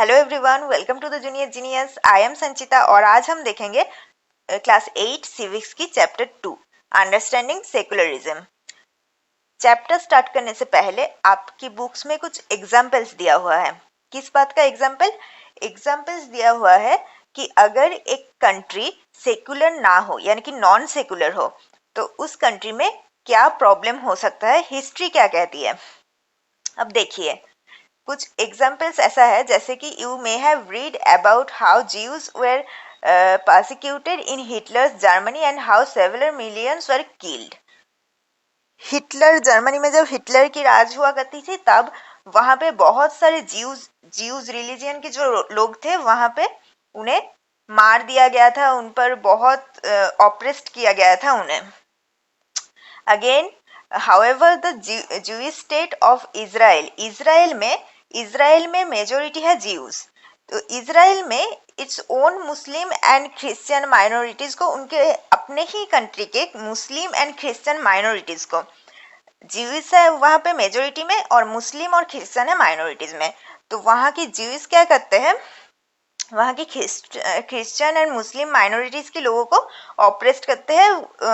Hello everyone, welcome to the junior genius. I am Sanchita और आज हम देखेंगे क्लास 8 सिविक्स की chapter 2 understanding secularism. Chapter start करने से पहले आपकी बुक्स में कुछ एग्जाम्पल्स दिया हुआ है। किस बात का एग्जाम्पल? एग्जाम्पल्स दिया हुआ है कि अगर एक कंट्री सेकुलर ना हो यानी कि नॉन सेकुलर हो तो उस कंट्री में क्या प्रॉब्लम हो सकता है, हिस्ट्री क्या कहती है। अब देखिए, कुछ एग्जाम्पल्स ऐसा है जैसे कि you may have read about how Jews were persecuted in Hitler's Germany and how several millions were killed. Hitler Germany में जब हिटलर की राज हुआ करती थी तब वहां पे बहुत सारे ज्यूज रिलीजियन के जो लोग थे वहां पे उन्हें मार दिया गया था, उन पर बहुत ऑप्रेस्ड किया गया था उन्हें। Again, however the Jewish state of Israel में मेजोरिटी है ज्यूज। तो इजराइल में its own Muslim and Christian minorities को, उनके अपने ही कंट्री के मुस्लिम एंड क्रिश्चियन माइनॉरिटीज को, ज्यूइश है वहां पे मेजोरिटी में और मुस्लिम और क्रिश्चियन है माइनॉरिटीज में। तो वहां की ज्यूइश क्या करते हैं, वहाँ की क्रिश्चियन एंड मुस्लिम माइनॉरिटीज के लोगों को ऑप्रेस्ड करते हैं,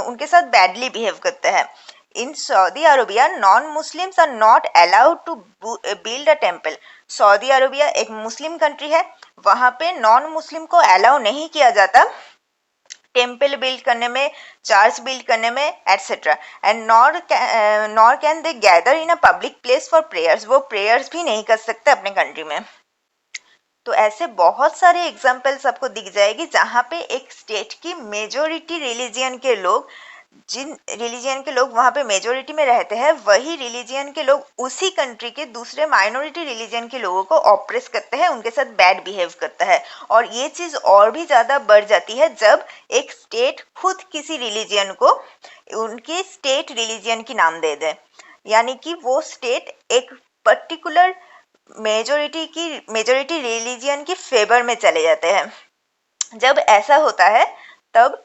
उनके साथ बैडली बिहेव करते हैं। In Saudi Arabia non Muslims are not allowed to build a temple. Saudi Arabia एक मुस्लिम कंट्री है, वहाँ पे नॉन मुस्लिम को अलाउ नहीं किया जाता टेम्पल बिल्ड करने में, चर्च बिल्ड करने में etcetera. And nor can they gather in a public place for prayers. वो प्रेयर्स भी नहीं कर सकते अपने कंट्री में। तो ऐसे बहुत सारे एग्जाम्पल्स आपको दिख जाएगी जहाँ पे एक स्टेट की मेजोरिटी रिलीजियन के लोग, जिन रिलीजियन के लोग वहाँ पे मेजोरिटी में रहते हैं, वही रिलीजियन के लोग उसी कंट्री के दूसरे माइनॉरिटी रिलीजियन के लोगों को ऑप्रेस करते हैं, उनके साथ बैड बिहेव करता है। और ये चीज़ और भी ज़्यादा बढ़ जाती है जब एक स्टेट खुद किसी रिलीजियन को उनके स्टेट रिलीजियन की नाम दे दे, यानी कि वो स्टेट एक पर्टिकुलर मेजोरिटी रिलीजियन की फेवर में चले जाते हैं। जब ऐसा होता है तब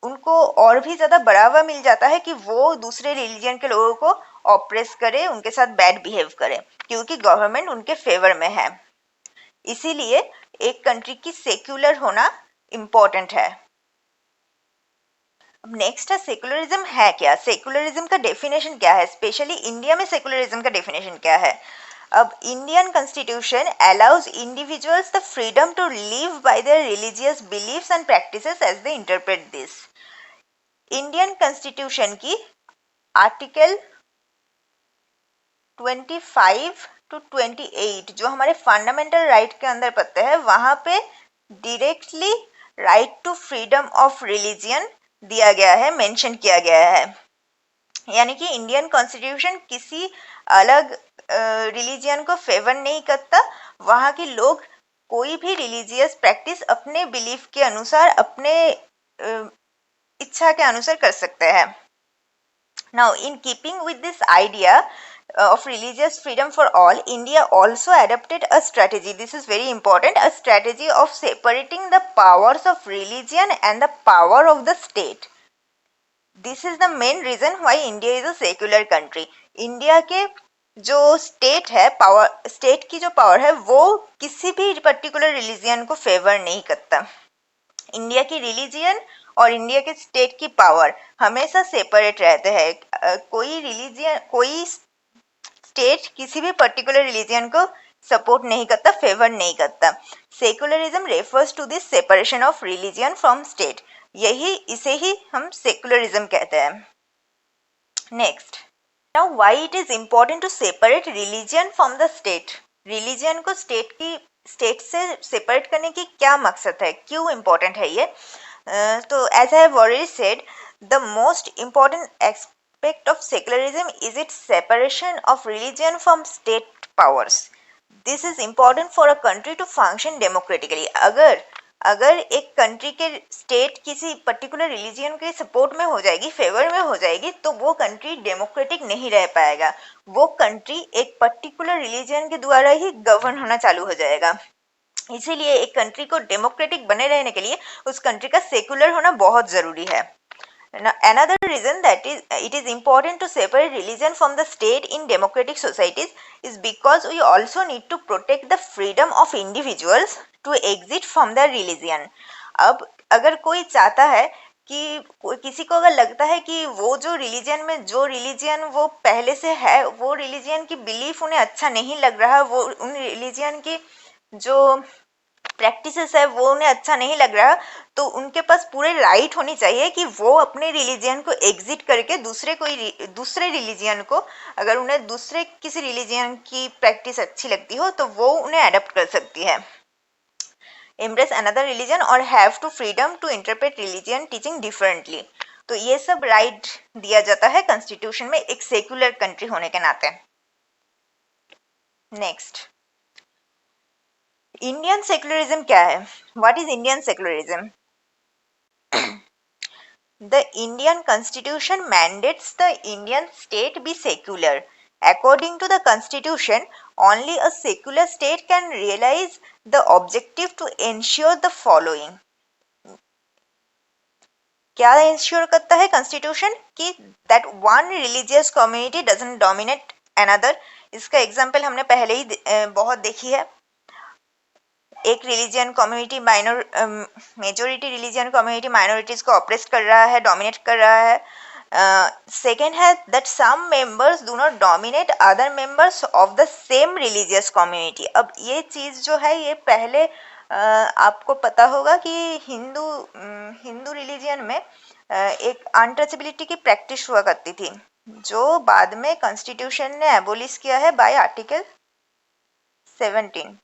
उनको और भी ज्यादा बढ़ावा मिल जाता है कि वो दूसरे रिलीजियन के लोगों को ऑप्रेस करे, उनके साथ बैड बिहेव करे, क्योंकि गवर्नमेंट उनके फेवर में है। इसीलिए एक कंट्री की सेक्युलर होना इम्पोर्टेंट है। अब नेक्स्ट है सेकुलरिज्म है क्या। सेकुलरिज्म का डेफिनेशन क्या है, स्पेशली इंडिया में सेकुलरिज्म का डेफिनेशन क्या है। अब Indian constitution allows individuals the freedom to live by their religious beliefs and practices as they interpret this. Indian constitution की आर्टिकल 25 टू 28 जो हमारे फंडामेंटल राइट के अंदर पड़ते हैं, वहां पे directly right to freedom of religion दिया गया है, मेंशन किया गया है। यानी कि इंडियन कॉन्स्टिट्यूशन किसी अलग रिलीजियन को फेवर नहीं करता, वहाँ के लोग कोई भी रिलीजियस प्रैक्टिस अपने बिलीफ के अनुसार, अपने इच्छा के अनुसार कर सकते हैं। Now in keeping with this idea of religious freedom for all, India also adopted a strategy. This is very important, a strategy of separating the powers of religion and the power of the state. This is the main reason why India is a secular country. India के जो state है, power, state की जो power है वो किसी भी particular religion को फेवर नहीं करता। इंडिया की रिलीजियन और इंडिया के स्टेट की पावर हमेशा सेपरेट रहते हैं। कोई रिलीजियन, कोई स्टेट किसी भी पर्टिकुलर रिलीजियन को सपोर्ट नहीं करता, फेवर नहीं करता। Secularism refers to this separation of religion from state. इसे ही हम सेकुलरिज्म कहते हैं। Next, now why it is important to separate religion from the state. Religion को स्टेट से सेपरेट करने की क्या मकसद है, क्यों इंपॉर्टेंट है ये। तो as I have already said, the most important aspect of secularism is its separation of religion from state powers. This is important for a country to function democratically. अगर एक कंट्री के स्टेट किसी particular religion के support में हो जाएगी, favour में हो जाएगी, तो वो कंट्री डेमोक्रेटिक नहीं रह पाएगा। वो कंट्री एक पर्टिकुलर रिलीजियन के द्वारा ही गवर्न होना चालू हो जाएगा। इसीलिए एक कंट्री को डेमोक्रेटिक बने रहने के लिए उस कंट्री का सेकुलर होना बहुत जरूरी है। Now, another reason that is it is important to separate religion from the state in democratic societies is because we also need to protect the freedom of individuals to exit from their religion. अब अगर कोई चाहता है कि किसी को अगर लगता है कि वो जो रिलीजन में जो रिलीजन वो पहले से है वो रिलीजन की बिलीफ उन्हें अच्छा नहीं लग रहा, वो उन रिलीजन की जो प्रैक्टिसेस है वो उन्हें अच्छा नहीं लग रहा, तो उनके पास पूरे राइट होनी चाहिए कि वो अपने रिलीजियन को एग्जिट करके दूसरे रिलीजियन को, अगर उन्हें दूसरे किसी रिलीजियन की प्रैक्टिस अच्छी लगती हो तो वो उन्हें अडॉप्ट कर सकती है. एम्ब्रेस अनदर रिलीजन और have to freedom to interpret religion teaching differently. तो ये सब राइट दिया जाता है कॉन्स्टिट्यूशन में एक सेक्युलर कंट्री होने के नाते. नेक्स्ट, इंडियन सेक्युलरिज्म क्या है? What is Indian secularism? The Indian Constitution mandates the Indian state be secular. According to the Constitution, only a secular state can realize the objective to ensure the following. क्या ensure करता है constitution? कि that one religious community doesn't dominate another. इसका example हमने पहले ही बहुत देखी है. एक religion community majority religion community minorities को ऑप्रेस कर रहा है, डोमिनेट कर रहा है. सेकेंड है that some members do not dominate other members of the same religious community. अब ये चीज़ जो है ये पहले आपको पता होगा कि हिंदू रिलीजियन में एक अनटचेबिलिटी की प्रैक्टिस हुआ करती थी, जो बाद में कॉन्स्टिट्यूशन ने एबोलिश किया है बाय आर्टिकल 17.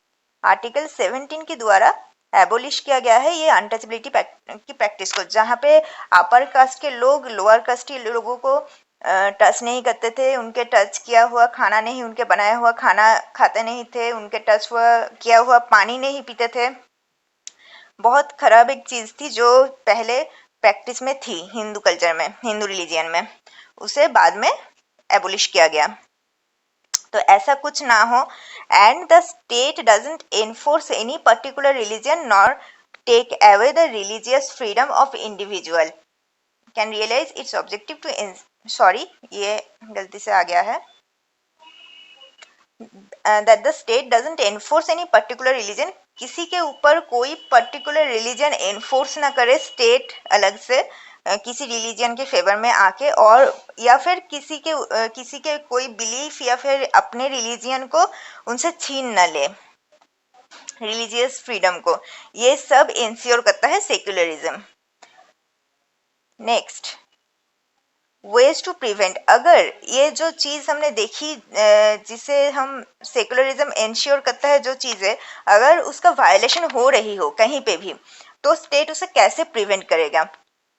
आर्टिकल 17 के द्वारा एबोलिश किया गया है ये अनटचेबिलिटी की प्रैक्टिस को, जहाँ पे अपर कास्ट के लोग लोअर कास्ट के लोगों को टच नहीं करते थे, उनके टच किया हुआ खाना नहीं, उनके बनाया हुआ खाना खाते नहीं थे, उनके टच हुआ किया हुआ पानी नहीं पीते थे. बहुत खराब एक चीज़ थी जो पहले प्रैक्टिस में थी हिंदू कल्चर में, हिंदू रिलीजियन में. उसे बाद में एबोलिश किया गया. तो ऐसा कुछ ना हो. And the state doesn't enforce any particular religion nor take away the religious freedom of individual can realise its objective to sorry ये गलती से आ गया है. That the state doesn't enforce any particular religion, किसी के ऊपर कोई पर्टिकुलर रिलीजन एनफोर्स ना करे स्टेट अलग से किसी रिलीजन के फेवर में आके, और या फिर किसी के कोई बिलीफ या फिर अपने रिलीजन को उनसे छीन न ले, रिलीजियस फ्रीडम को. ये सब इंश्योर करता है secularism. Next, ways to prevent. अगर ये जो चीज़ हमने देखी जिसे हम सेक्युलरिज्म इंश्योर करता है जो चीज़ें, अगर उसका वायलेशन हो रही हो कहीं पे भी तो स्टेट उसे कैसे प्रिवेंट करेगा?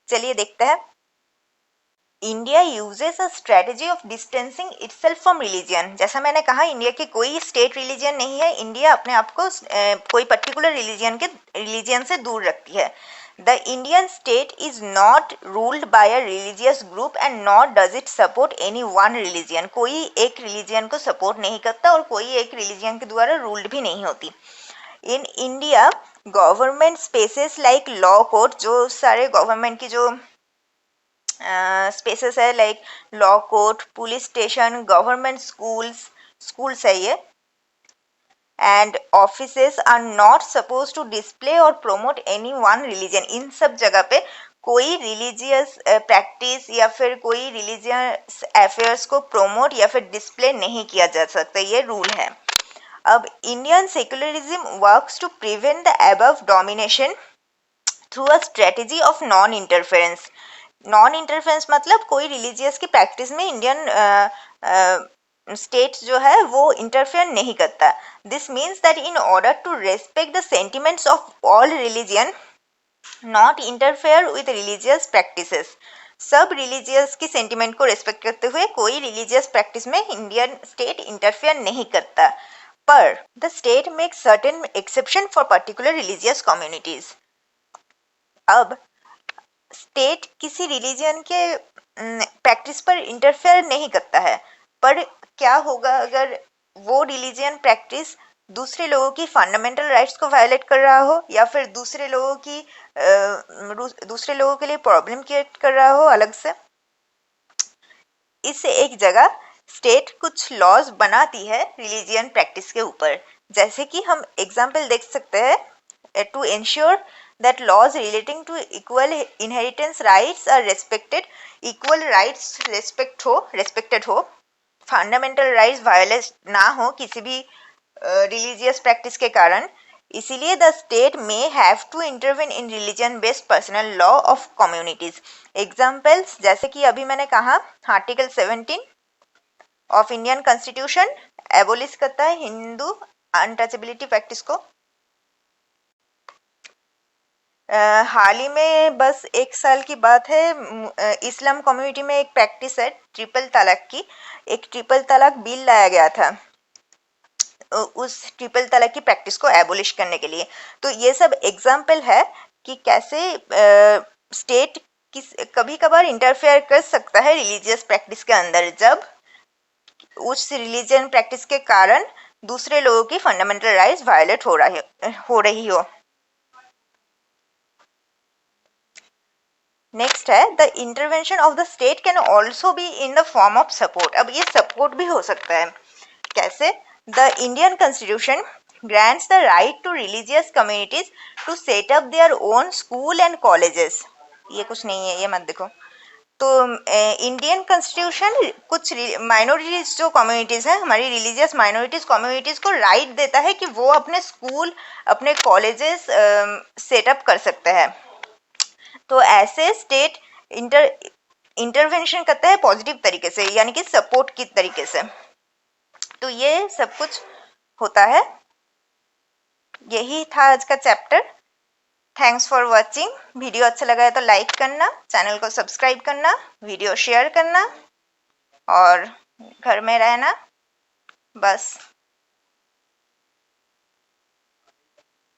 चलिए देखते हैं. India uses a strategy of distancing itself from religion. जैसा मैंने कहा इंडिया की कोई स्टेट रिलीजियन नहीं है, इंडिया अपने आप को कोई पर्टिकुलर रिलीजियन से दूर रखती है. The Indian state is not ruled by a religious group and not does it support any one religion. कोई एक रिलीजियन को सपोर्ट नहीं करता और कोई एक रिलीजियन के द्वारा रूल्ड भी नहीं होती. In India government spaces like law court, जो सारे गवर्नमेंट की जो स्पेसेस है like law court, police station, government schools है ये, and offices are not suppose to display और प्रोमोट एनी वन रिलीजन. इन सब जगह पे कोई रिलीजियस प्रैक्टिस या फिर कोई रिलीजियस अफेयर्स को प्रोमोट या फिर डिस्प्ले नहीं किया जा सकता, ये रूल है. अब Indian secularism works to prevent the above domination through a strategy of non interference. Non interference मतलब कोई रिलीजियस की प्रैक्टिस में इंडियन स्टेट जो है वो इंटरफेयर नहीं करता. This means that in order to respect the sentiments of all religion, not interfere with religious practices. सब रिलीजियस की सेंटिमेंट को रेस्पेक्ट करते हुए कोई रिलीजियस प्रैक्टिस में इंडियन स्टेट इंटरफेयर नहीं करता. पर the state makes certain exception for particular religious communities. अब स्टेट किसी रिलीजन के प्रैक्टिस पर इंटरफेयर नहीं करता है, पर क्या होगा अगर वो रिलीजन प्रैक्टिस दूसरे लोगों की फंडामेंटल राइट्स को वायलेट कर रहा हो, या फिर दूसरे लोगों के लिए प्रॉब्लम क्रिएट कर रहा हो अलग से। इससे एक जगह स्टेट कुछ लॉज बनाती है रिलीजियन प्रैक्टिस के ऊपर, जैसे कि हम एग्जाम्पल देख सकते हैं। To ensure that laws relating to equal inheritance rights are respected, equal rights respected हो, फंडामेंटल राइट्स वायलेट ना हो किसी भी रिलीजियस प्रैक्टिस के कारण, इसीलिए the state may have to intervene in religion based personal law of communities. Examples जैसे कि अभी मैंने कहा, article 17 of Indian constitution abolish करता है हिंदू अनटचेबिलिटी प्रैक्टिस को। हाल ही में बस 1 साल की बात है, इस्लाम कम्युनिटी में एक प्रैक्टिस है ट्रिपल तलाक की। एक ट्रिपल तलाक बिल लाया गया था उस ट्रिपल तलाक की प्रैक्टिस को एबोलिश करने के लिए। तो ये सब एग्जाम्पल है कि कैसे स्टेट कभी कभार इंटरफेयर कर सकता है रिलीजियस प्रैक्टिस के अंदर, जब उस रिलीजियन प्रैक्टिस के कारण दूसरे लोगों की फंडामेंटल राइट्स वायलेट हो रही हो। नेक्स्ट है the intervention of the state can also be in the form of support. अब ये सपोर्ट भी हो सकता है, कैसे? The Indian constitution grants the right to religious communities to set up their own school and colleges। ये कुछ नहीं है, ये मत देखो। तो इंडियन कॉन्स्टिट्यूशन कुछ माइनॉरिटीज जो कम्युनिटीज हैं, हमारी रिलीजियस माइनॉरिटीज कम्युनिटीज को राइट देता है कि वो अपने स्कूल, अपने कॉलेजेस सेटअप कर सकते हैं। तो ऐसे स्टेट इंटरवेंशन करता है पॉजिटिव तरीके से, यानी कि सपोर्ट की तरीके से। तो ये सब कुछ होता है। यही था आज का chapter. Thanks for watching. Video अच्छा लगा है तो लाइक करना, चैनल को सब्सक्राइब करना, वीडियो शेयर करना और घर में रहना बस।